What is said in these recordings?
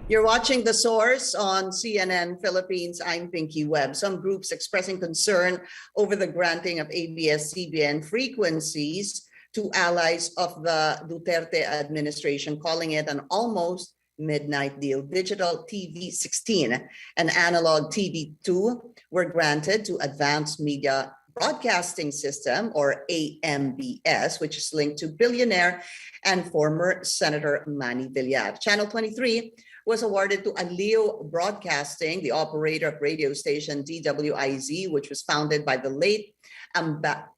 You're watching The Source on CNN Philippines. I'm Pinky Webb. Some groups expressing concern over the granting of ABS-CBN frequencies to allies of the Duterte administration, calling it an almost midnight deal. Digital TV 16 and analog TV 2 were granted to Advanced Media Broadcasting System, or AMBS, which is linked to billionaire and former Senator Manny Villar. Channel 23 was awarded to Alio Broadcasting, the operator of radio station DWIZ, which was founded by the late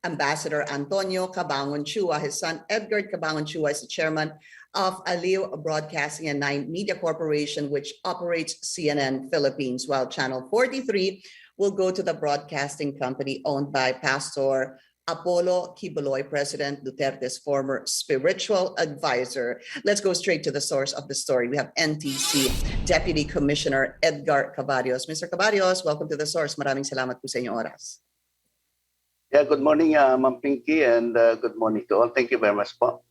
Ambassador Antonio Cabangon Chua. His son, Edgardo Cabarios Chua, is the chairman of Alio Broadcasting and 9 Media Corporation, which operates CNN Philippines, while Channel 43 will go to the broadcasting company owned by Pastor Apollo Kibuloy, President Duterte's former spiritual advisor. Let's go straight to the source of the story. We have NTC Deputy Commissioner Edgardo Cabarios. Mr. Cabarios, welcome to the source. Maraming salamat po sa inyong oras. Yeah, good morning, Ma'am Pinky, and good morning to all. Thank you very much po.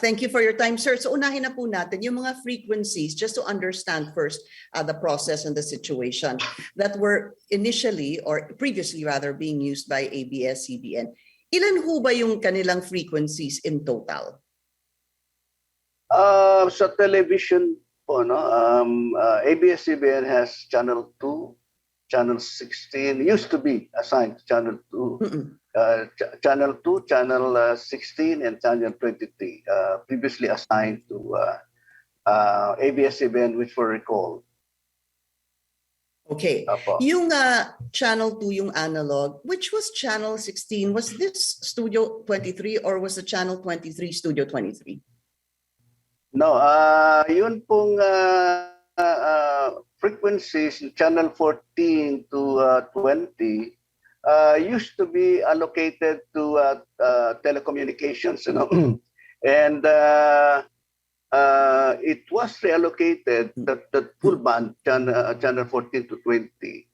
Thank you for your time, sir. So unahin na po natin yung mga frequencies just to understand first the process and the situation that were initially or previously rather being used by ABS-CBN. Ilan ho ba yung kanilang frequencies in total? Sa television po, no, ABS-CBN has Channel 2, Channel 16, used to be assigned to Channel 2. Channel 2, Channel 16, and Channel 23, previously assigned to ABS-CBN, which were recalled. Okay. Yung Channel 2, yung analog, which was Channel 16? Was this Studio 23 or was the Channel 23 Studio 23? No, yun pong frequencies, Channel 14 to 20, used to be allocated to telecommunications, you know, and it was reallocated, the full band, channel 14 to 20,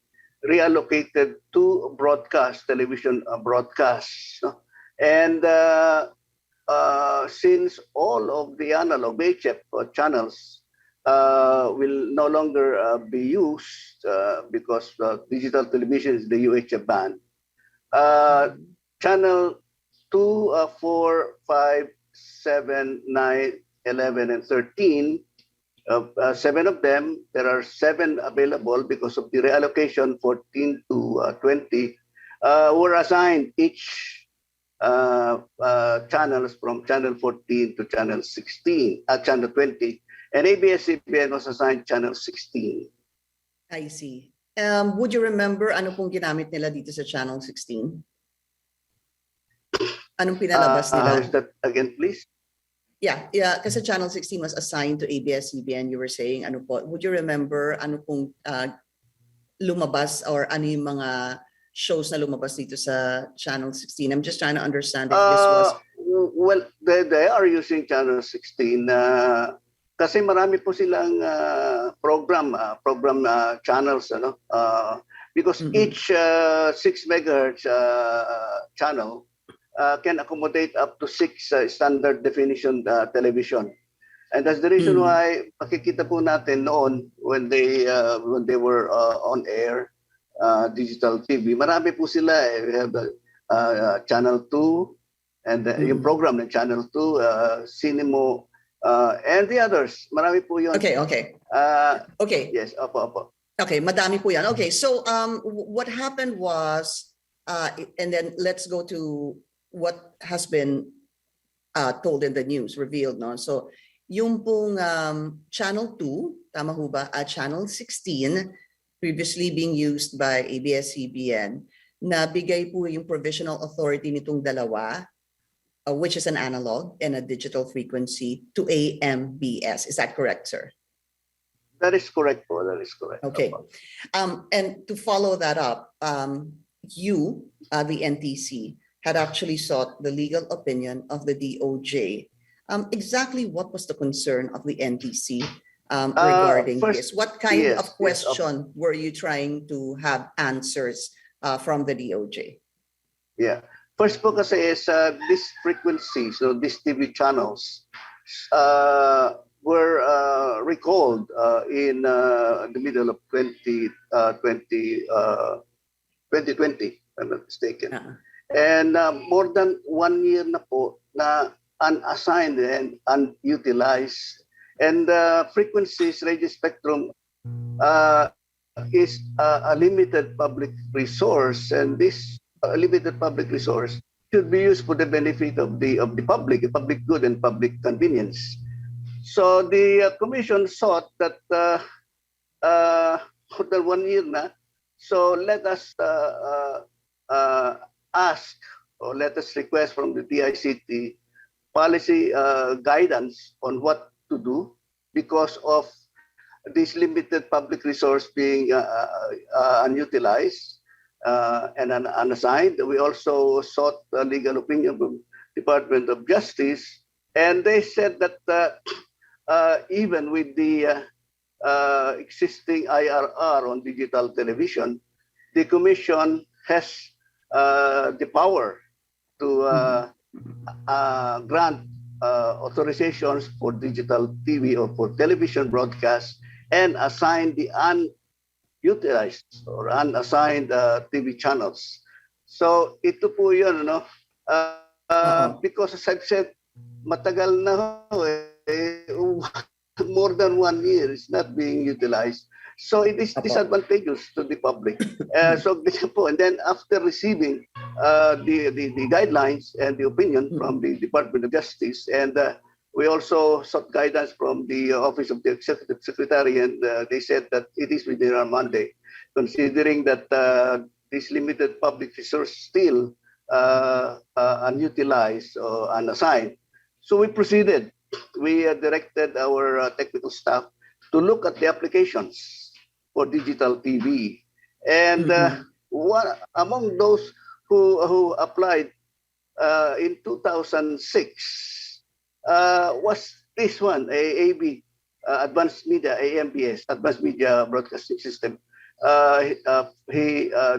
reallocated to broadcast, television broadcasts. No? And since all of the analog HF channels will no longer be used because digital television is the UHF band. Channel 2, 4, 5, 7, 9, 11, and 13, 7 of them, there are 7 available because of the reallocation 14 to 20, were assigned each channels from Channel 14 to Channel 16, Channel 20. And ABS-CBN was assigned Channel 16. I see. Would you remember ano pong ginamit nila dito sa Channel 16? Anong pinalabas nila? That again, please? Yeah, kasi Channel 16 was assigned to ABS-CBN. You were saying, ano po, would you remember ano pong lumabas or ano yung mga shows na lumabas dito sa Channel 16? I'm just trying to understand if this was... Well, they are using Channel 16 kasi marami po silang program channels, ano? Because each 6 megahertz channel can accommodate up to 6 standard definition television. And that's the reason why makikita po natin noon when they were on air, digital TV, marami po sila. We have Channel 2 and yung program ng Channel 2, Cinemo, and the others. Marami po yun. Okay. Okay. Yes, opo. Okay, madami po yan. Okay, so what happened was, and then let's go to what has been told in the news, revealed, no? So, yung pong Channel 2, tama ho ba, Channel 16, previously being used by ABS-CBN, na bigay po yung provisional authority nitong dalawa, which is an analog and a digital frequency, to AMBS. Is that correct, sir? That is correct, po. That is correct. Okay. And to follow that up, you, the NTC, had actually sought the legal opinion of the DOJ. Exactly what was the concern of the NTC regarding this? What kind of question were you trying to have answers from the DOJ? Yeah. First po kasi is these frequencies, so these TV channels were recalled in the middle of 2020, if I'm not mistaken. And more than 1 year na po na unassigned and unutilized. And frequencies, radio spectrum is a limited public resource, and this limited public resource should be used for the benefit of the public good and public convenience. So the commission thought that more than 1 year na, so let us ask or let us request from the DICT policy guidance on what to do because of this limited public resource being unutilized and unassigned. We also sought legal opinion from Department of Justice, and they said that even with the existing IRR on digital television, the Commission has the power to grant authorizations for digital TV or for television broadcast and assign the unutilized or unassigned TV channels. So ito po yun, no? Because as I've said, matagal na more than 1 year is not being utilized. So it is disadvantageous to the public. And then after receiving the guidelines and the opinion from the Department of Justice, and we also sought guidance from the Office of the Executive Secretary, and they said that it is within our mandate, considering that this limited public resource still unutilized or unassigned. So we proceeded. We directed our technical staff to look at the applications for digital TV. And one among those who applied in 2006 was this one, AB, Advanced Media, AMBS, Advanced Media Broadcasting System.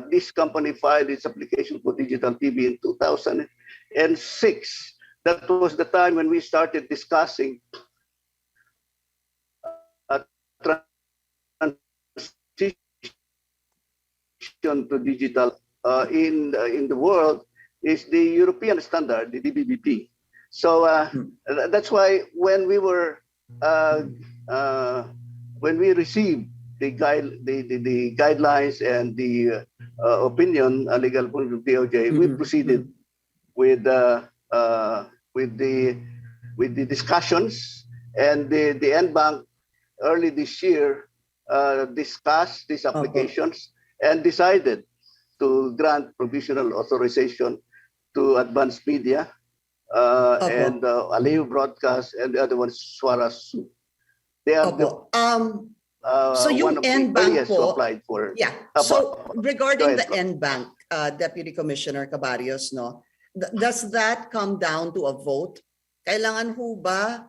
This company filed its application for digital TV in 2006. That was the time when we started discussing transition to digital in the world is the European standard, the DBBP. So that's why when we received the guidelines and the opinion, legal opinion of DOJ, we proceeded with the discussions, and the NBank early this year discussed these applications and decided to grant provisional authorization to Advanced Media and Aliu Broadcast, and the other one, Swarasu. They are so yung NBank po, applied for. Yeah. So regarding the NBank, Deputy Commissioner Cabarios, no, does that come down to a vote? Kailangan ho ba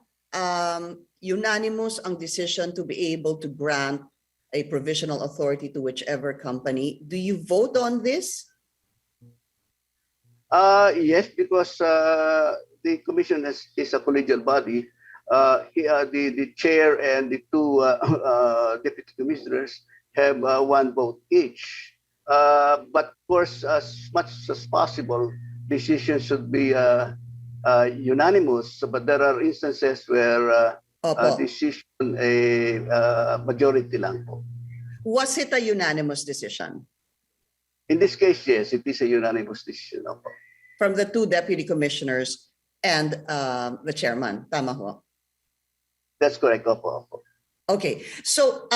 unanimous ang decision to be able to grant a provisional authority to whichever company? Do you vote on this? Yes, because the commission is a collegial body. The chair and the two deputy commissioners have one vote each. But of course, as much as possible, decisions should be unanimous. But there are instances where decision a majority lang po. Was it a unanimous decision? In this case, yes, it is a unanimous decision. Opo. From the two deputy commissioners and the chairman, tama ho? That's correct, opo. Okay, so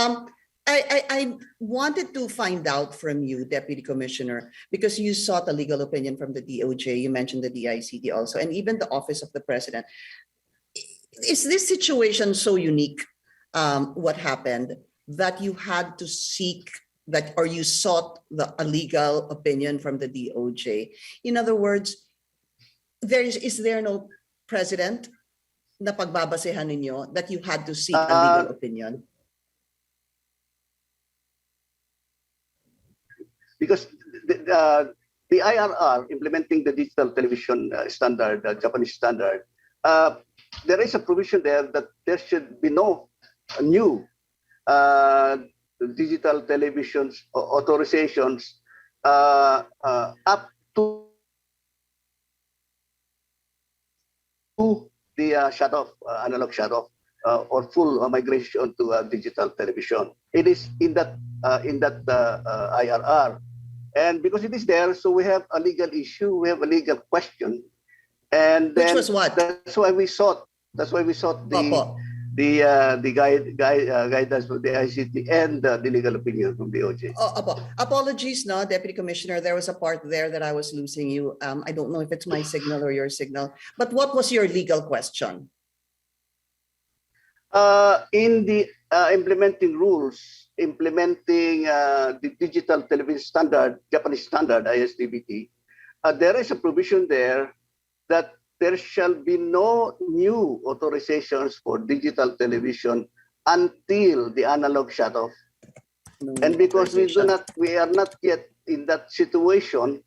I wanted to find out from you, Deputy Commissioner, because you sought a legal opinion from the DOJ, you mentioned the DICT also, and even the Office of the President. Is this situation so unique, what happened, that you had to seek that, or you sought a legal opinion from the DOJ? In other words, is there no precedent na pagbabasehan ninyo that you had to seek a legal opinion? Because the IRR implementing the digital television standard, Japanese standard, there is a provision there that there should be no new uh, digital television authorizations up to the shut-off, analog shut-off, or full migration to digital television. It is in that IRR, and because it is there, so we have a legal issue, we have a legal question, and Which then was what? that's why we sought Opo. the guidance from the ICT and the legal opinion from the OJ. Opo. Apologies, no, Deputy Commissioner. There was a part there that I was losing you. I don't know if it's my signal or your signal. But what was your legal question? In the implementing rules, implementing the digital television standard, Japanese standard, ISDBT, there is a provision there that there shall be no new authorizations for digital television until the analog shut-off. No And because authorization. we are not yet in that situation,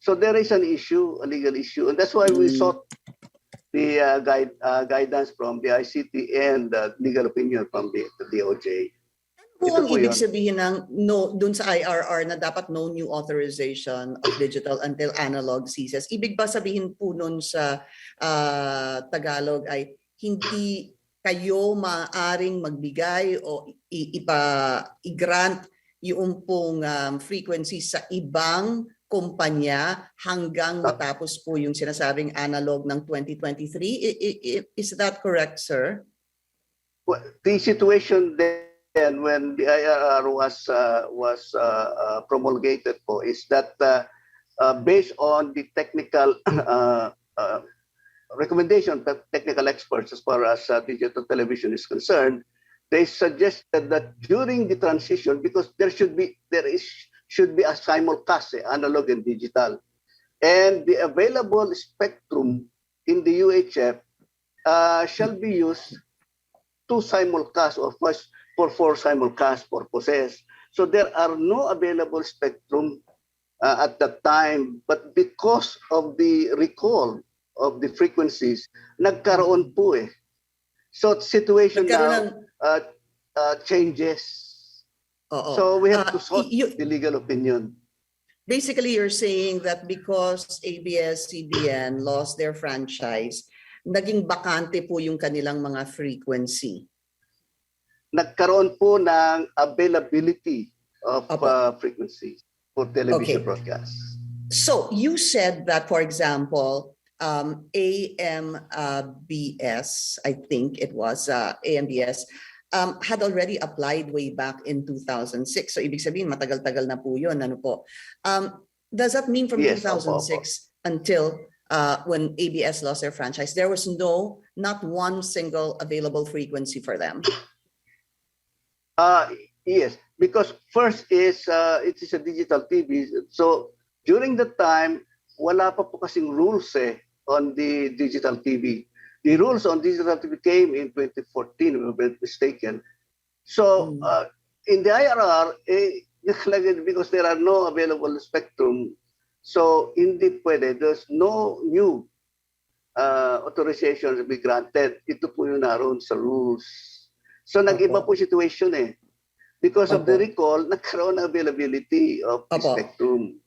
so there is an issue, a legal issue, and that's why we sought the guidance from the ICT and legal opinion from the DOJ. Kung Ito ang po ibig yun. sabihin ng no dun sa IRR na dapat no new authorization of digital until analog ceases, ibig ba sabihin po nun sa Tagalog ay hindi kayo maaaring magbigay o i-grant yung pong frequency sa ibang kumpanya hanggang matapos po yung sinasabing analog ng 2023? Is that correct, sir? Well, the situation then when the IRR was promulgated po is that based on the technical recommendation of technical experts as far as digital television is concerned, they suggested that during the transition, because there should be a simulcast, analog and digital, and the available spectrum in the UHF shall be used to simulcast or for simulcast purposes. So there are no available spectrum at that time, but because of the recall of the frequencies, nagkaroon po eh. So situation now changes. So we have to sort the legal opinion. Basically, you're saying that because ABS-CBN lost their franchise, naging bakante po yung kanilang mga frequency. Nagkaroon po ng availability of frequency for television broadcasts. So you said that, for example, AMBS, I think it was AMBS, had already applied way back in 2006. So ibig sabihin, matagal-tagal na po yun. Ano po? Does that mean from 2006 until when ABS lost their franchise, there was not one single available frequency for them? Yes, because first is it is a digital TV. So during the time, wala pa po kasing rules on the digital TV. The rules on digital TV came in 2014, if I'm not mistaken. So in the IRR, because there are no available spectrum, so hindi pwede. There's no new authorization to be granted. Ito po yung naroon sa rules. So nag-iba po situation eh. Because of the recall, nagkaroon ng availability of the spectrum.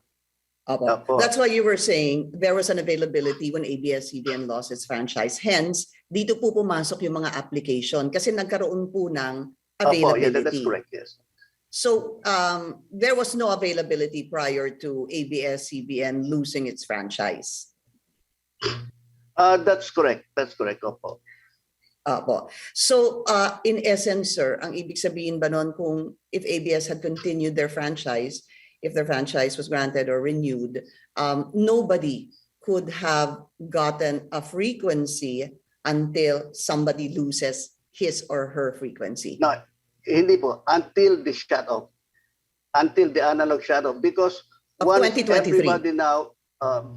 That's why you were saying there was an availability when ABS-CBN lost its franchise. Hence, dito po pumasok yung mga application kasi nagkaroon po ng availability. Yeah, that's correct, yes. So there was no availability prior to ABS-CBN losing its franchise. That's correct. That's correct, opo. So in essence, sir, ang ibig sabihin ba nun kung if ABS had continued their franchise, if their franchise was granted or renewed, nobody could have gotten a frequency until somebody loses his or her frequency? No, hindi po. Until the shut-off. Until the analog shut-off. Because once everybody now,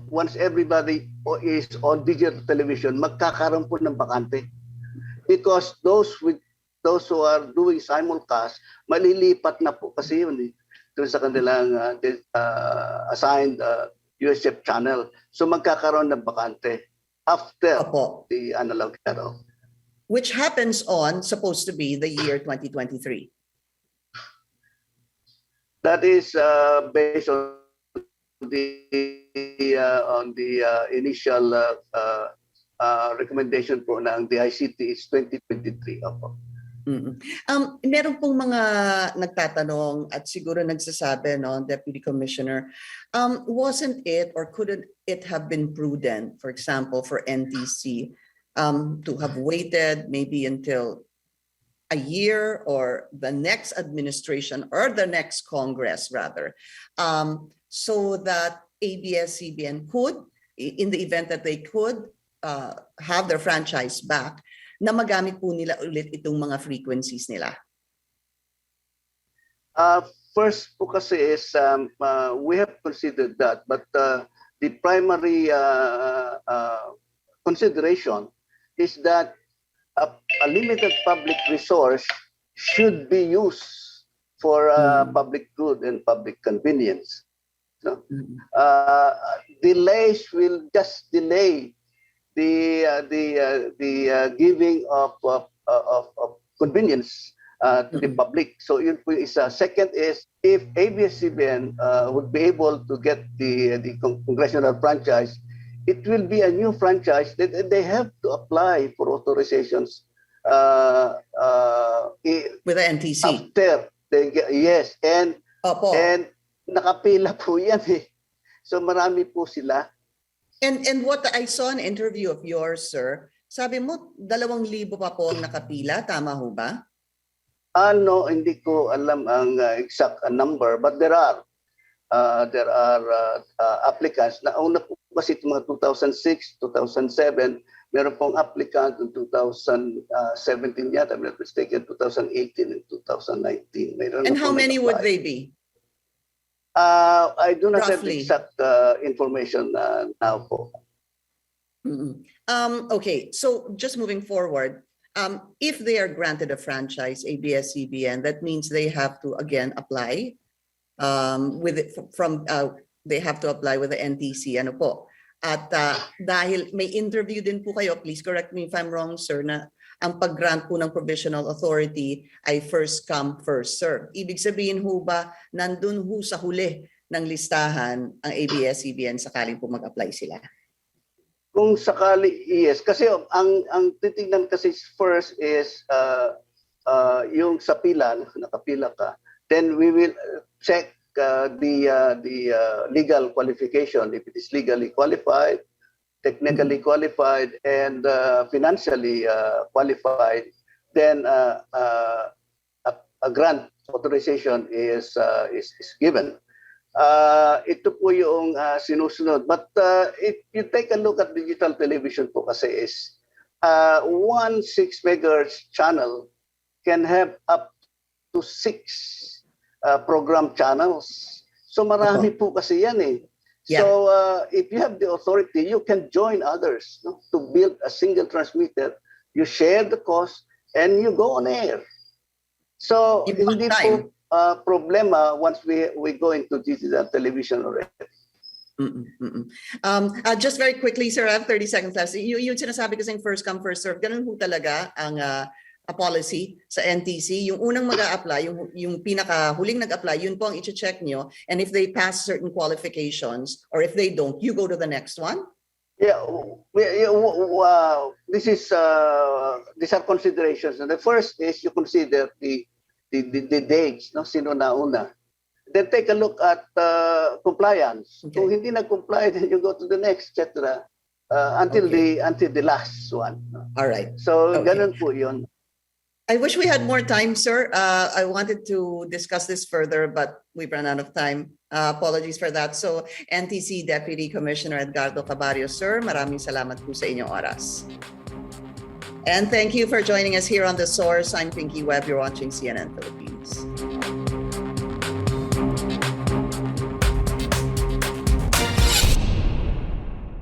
once everybody is on digital television, magkakaroon po ng bakante. Because those who are doing simulcast, malilipat na po kasi yun doon sa kanilang assigned UHF channel. So magkakaroon ng bakante after the analog shut-off. which happens on supposed to be the year 2023. That is based on the initial recommendation po ng DICT is 2023. Opo. Meron pong mga nagtatanong at siguro nagsasabi, no, Deputy Commissioner, wasn't it or couldn't it have been prudent, for example, for NTC to have waited maybe until a year or the next administration or the next Congress rather, so that ABS-CBN could, in the event that they could have their franchise back, na magamit po nila ulit itong mga frequencies nila? First po kasi is we have considered that, but the primary consideration is that a limited public resource should be used for public good and public convenience. No? Delays will just delay the giving of convenience to the public. So yun po isa. Second is, if ABS-CBN would be able to get the congressional franchise, it will be a new franchise that they have to apply for authorizations with the NTC. After they get, yes, and Opo. And nakapila po yan eh. So marami po sila. And what I saw an interview of yours, sir, sabi mo 2,000 pa po ang nakapila, tama ho ba? Ano, hindi ko alam ang exact number, but there are applicants. Nauna po kasi ito mga 2006, 2007, meron pong applicant in 2017 yata, I'm not mistaken, 2018 and 2019. Meron and how many would they be? I do not Roughly. have exact information now po. Okay, so just moving forward, if they are granted a franchise, ABS-CBN, that means they have to again apply they have to apply with the NTC. Ano po? At dahil may interview din po kayo, please correct me if I'm wrong, sir, na ang pag-grant po ng provisional authority ay first come, first serve. Ibig sabihin ho ba, nandun ho sa huli ng listahan ang ABS-CBN sakaling po mag-apply sila? Kung sakali, yes. Kasi ang titignan kasi first is yung sa pila, nakapila ka. Then we will check the legal qualification, if it is legally qualified, technically qualified, and financially qualified, then a grant authorization is given. Ito po yung sinusunod. But if you take a look at digital television po kasi is 1 6 megahertz channel can have up to 6 program channels. So marami po kasi yan eh. Yeah. So if you have the authority, you can join others, no, to build a single transmitter. You share the cost and you go on air. So In one hindi time. po problema once we go into digital television already. Just very quickly, sir, I have 30 seconds left. Yung sinasabi kasing first come, first serve, ganun po talaga ang a policy sa NTC. Yung unang mag-a-apply, yung pinaka-huling nag-apply, yun po ang i-check nyo. And if they pass certain qualifications, or if they don't, you go to the next one? Yeah, these are considerations. And the first is you consider the dates, no, sino nauna. Then take a look at compliance. Okay. Kung hindi nag-comply, then you go to the next, etc. Until the last one. All right. So Okay. ganun po yun. I wish we had more time, sir. I wanted to discuss this further, but we've run out of time. Apologies for that. So, NTC Deputy Commissioner Edgardo Cabarios, sir, maraming salamat po sa inyong oras. And thank you for joining us here on The Source. I'm Pinky Webb. You're watching CNN Philippines.